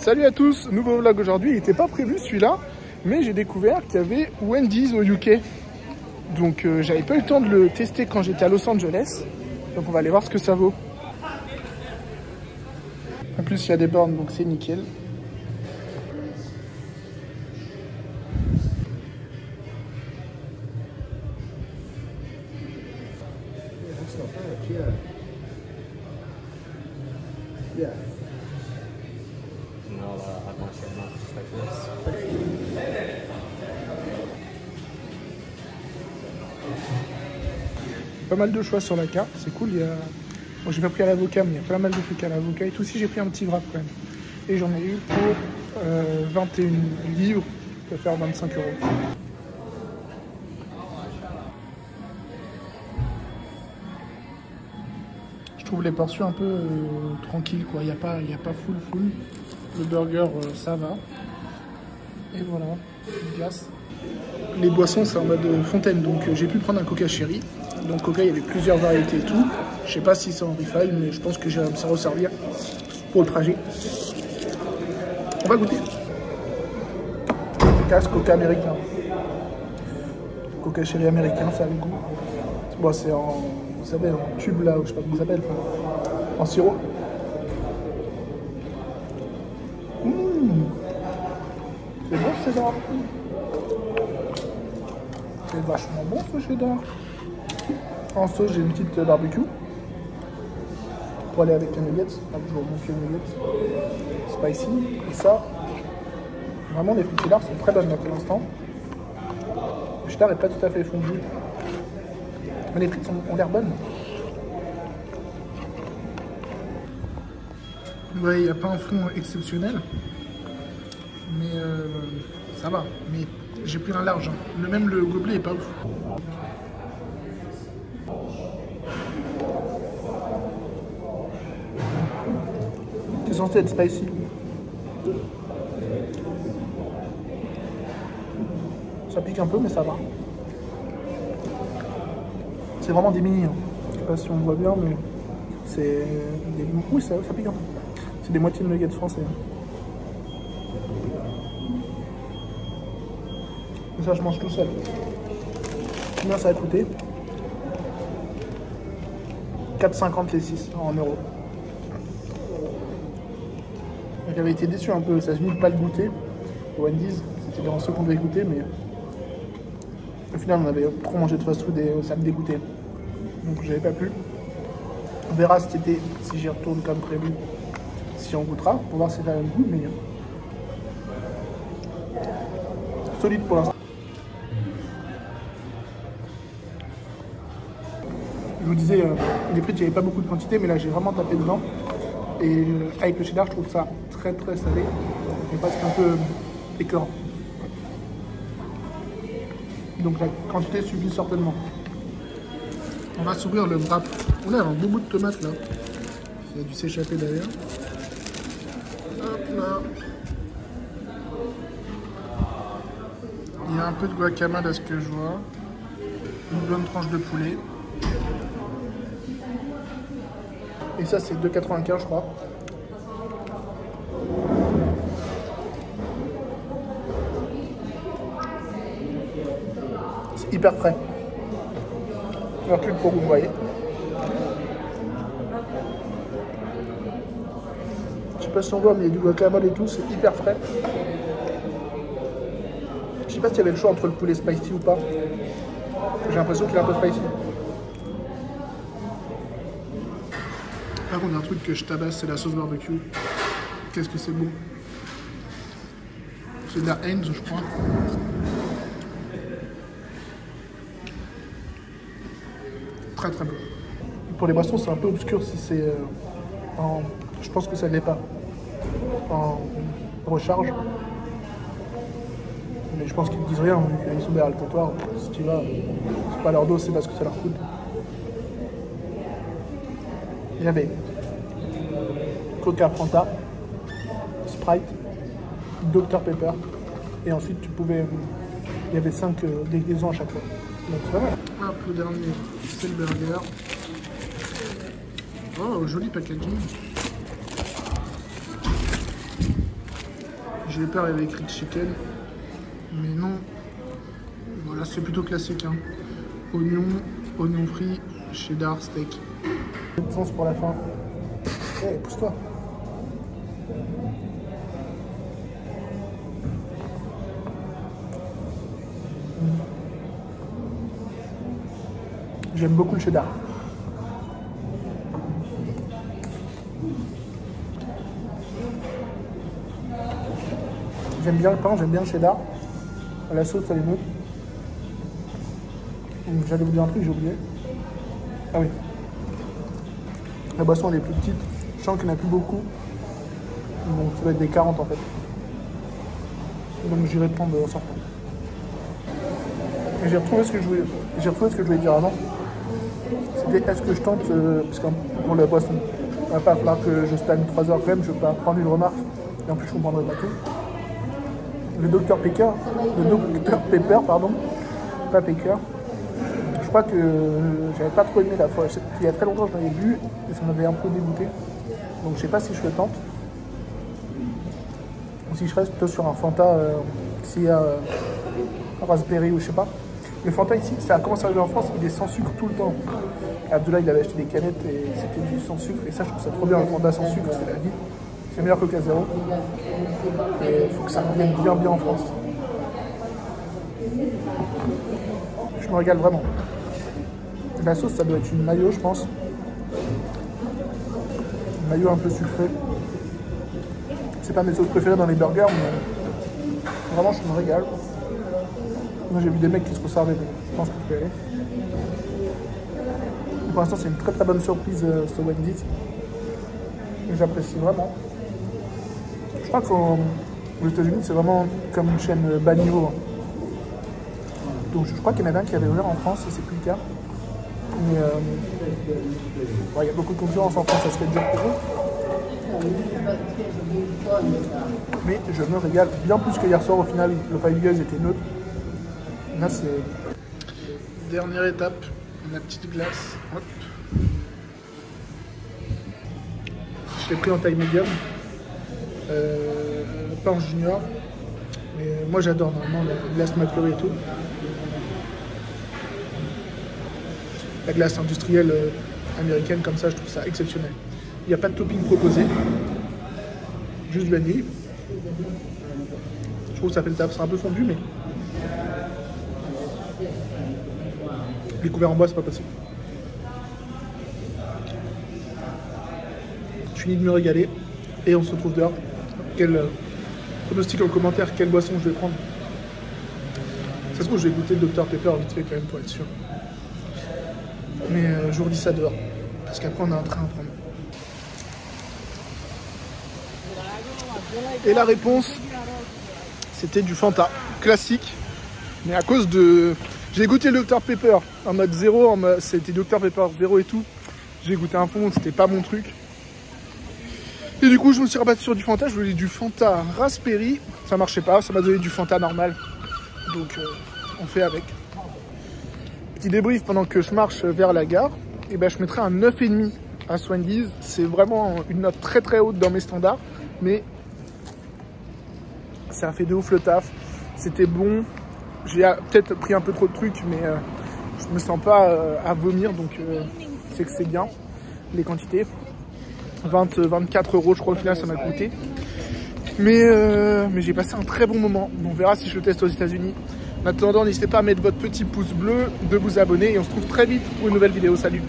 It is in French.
Salut à tous, nouveau vlog aujourd'hui. Il n'était pas prévu celui-là, mais j'ai découvert qu'il y avait Wendy's au UK. Donc j'avais pas eu le temps de le tester quand j'étais à Los Angeles. Donc on va aller voir ce que ça vaut. En plus il y a des bornes, donc c'est nickel. Pas mal de choix sur la carte, c'est cool. Bon, j'ai pas pris à l'avocat, mais il y a pas mal de trucs à l'avocat. Et tout aussi, j'ai pris un petit wrap quand même. Et j'en ai eu pour 21 livres, ça peut faire 25 €. Je trouve les portions un peu tranquilles, quoi. Il n'y a pas full. Le burger, ça va. Et voilà, glace. Les boissons, c'est en mode fontaine, donc j'ai pu prendre un Coca Cherry. Donc Coca, il y avait plusieurs variétés et tout. Je sais pas si c'est en refill, mais je pense que ça va resservir pour le trajet. On va goûter. Casse Coca américain. Coca Cherry américain, ça a le goût. Bon, c'est en, vous savez, en tube là, je sais pas comment ça s'appelle, en sirop. C'est bon ce cheddar. C'est vachement bon ce cheddar. En sauce, j'ai une petite barbecue pour aller avec les nuggets. Toujours bon pied nuggets. Spicy. Et ça, vraiment, les frites cheddar sont très bonnes là pour l'instant. Le cheddar n'est pas tout à fait fondu. Mais les frites ont l'air bonnes. Ouais, il n'y a pas un fond exceptionnel. Mais ça va. Mais j'ai pris un large. Même le gobelet est pas ouf. C'est censé être spicy. Ça pique un peu, mais ça va. C'est vraiment des mini. Hein. Je sais pas si on voit bien, mais c'est des... Oui, ça pique un peu. C'est des moitiés de nuggets français. Et ça, je mange tout seul. Combien ça a coûté? 4,50 les 6 en euros. J'avais été déçu un peu, ça se de pas le goûter. Wendy's, c'était dans ceux qu'on devait goûter, mais au final on avait trop mangé de fast-food et ça me dégoûtait. Donc j'avais pas pu. On verra cet été si j'y retourne comme prévu, si on goûtera, pour voir si ça a le goût, mais solide pour l'instant. Je vous disais, les frites, j'avais pas beaucoup de quantité, mais là j'ai vraiment tapé dedans. Et avec le cheddar, je trouve ça très salé et presque un peu écœurant. Donc la quantité suffit certainement. On va s'ouvrir le wrap. On a un beau bout de tomate là. Il a dû s'échapper d'ailleurs. Hop là. Il y a un peu de guacamole à ce que je vois. Une bonne tranche de poulet. Et ça, c'est 2,95 je crois. C'est hyper frais. Je recule pour vous voyez. Je sais pas si on voit, mais il y a du guacamole et tout, c'est hyper frais. Je sais pas s'il y avait le choix entre le poulet spicy ou pas. J'ai l'impression qu'il est un peu spicy. Par contre, il y a un truc que je tabasse, c'est la sauce barbecue. Qu'est-ce que c'est bon. C'est de la Heinz, je crois. Très bon. Pour les boissons, c'est un peu obscur si c'est en... Je pense que ça ne l'est pas. En recharge. Mais je pense qu'ils ne disent rien, vu qu'ils sont derrière le comptoir. Si tu vas, c'est pas leur dos, c'est parce que ça leur coûte. Il y avait Coca, Fanta, Sprite, Dr Pepper, et ensuite tu pouvais, il y avait 5 déguisements à chaque fois. Donc c'est pas mal. Hop, le dernier, c'est le burger. Oh, joli packaging. J'ai peur, il y avait écrit chicken. Mais non. Voilà, c'est plutôt classique. Hein. Oignon frit, cheddar, steak. Une sauce pour la fin. Eh, pousse-toi. J'aime beaucoup le cheddar. J'aime bien le pain, j'aime bien le cheddar. La sauce, elle est neutre. J'allais vous dire un truc, j'ai oublié. Ah oui. La boisson, elle est plus petite. Je sens qu'il n'y en a plus beaucoup. Donc, ça va être des 40 en fait. Donc, j'irai prendre en sortant. J'ai retrouvé ce que je voulais dire avant. C'était est-ce que je tente, parce que pour la boisson, il va pas falloir que je stagne 3 heures quand même, je ne vais pas prendre une remarque. Et en plus, je ne comprendrai pas tout. Le Dr Pepper, pardon, pas Pepper. Je crois que j'avais pas trop aimé la fois. Il y a très longtemps, je l'avais bu et ça m'avait un peu dégoûté. Donc je sais pas si je le tente. Ou si je reste plutôt sur un Fanta, s'il y a raspberry ou je sais pas. Le Fanta ici, ça a commencé à arriver en France, il est sans sucre tout le temps. Abdullah, il avait acheté des canettes et c'était du sans sucre. Et ça, je trouve ça trop bien, le Fanta sans sucre, c'est la vie. C'est meilleur que le K0. Et il faut que ça revienne bien en France. Je me régale vraiment. La sauce, ça doit être une mayo, je pense. Une mayo un peu sucrée. C'est pas mes sauces préférées dans les burgers, mais vraiment, je me régale. Moi, j'ai vu des mecs qui se resservaient, mais je pense que tu peux y aller. Pour l'instant, c'est une très bonne surprise, ce Wendy's. J'apprécie vraiment. Je crois qu'aux États-Unis, c'est vraiment comme une chaîne bas niveau. Donc, je crois qu'il y en avait un qui avait ouvert en France, et c'est plus le cas. Mais il y a beaucoup de concurrence en France, ça serait dur pour eux. Mais je me régale bien plus que hier soir. Au final, le Five Guys était neutre. Là, c'est... Dernière étape, la petite glace. Hop. Je l'ai pris en taille médium. Pas en junior. Mais moi, j'adore normalement la glace McFlurry et tout. La glace industrielle américaine comme ça, je trouve ça exceptionnel. Il n'y a pas de topping proposé, juste vanille. Je trouve que ça fait le taf, c'est un peu fondu, mais les couverts en bois, c'est pas possible. Je finis de me régaler et on se retrouve dehors. Quel pronostic en commentaire, quelle boisson je vais prendre. Ça se trouve, je vais goûter le Dr Pepper vite fait quand même pour être sûr. Mais je vous redis ça dehors, parce qu'après on a un train à prendre. Et la réponse, c'était du Fanta, classique. Mais à cause de... J'ai goûté le Dr Pepper en mode 0, c'était Dr Pepper 0 et tout. J'ai goûté un fond, c'était pas mon truc. Et du coup, je me suis rabattu sur du Fanta, je voulais du Fanta Raspberry. Ça marchait pas, ça m'a donné du Fanta normal. Donc on fait avec. Petit débrief pendant que je marche vers la gare, et ben je mettrai un 9,5 à Wendy's. C'est vraiment une note très haute dans mes standards, mais ça a fait de ouf le taf. C'était bon. J'ai peut-être pris un peu trop de trucs, mais je me sens pas à vomir, donc c'est que c'est bien. Les quantités, 24 € je crois au final ça m'a coûté. Mais j'ai passé un très bon moment. On verra si je le teste aux États-Unis. En attendant, n'hésitez pas à mettre votre petit pouce bleu, de vous abonner et on se retrouve très vite pour une nouvelle vidéo. Salut!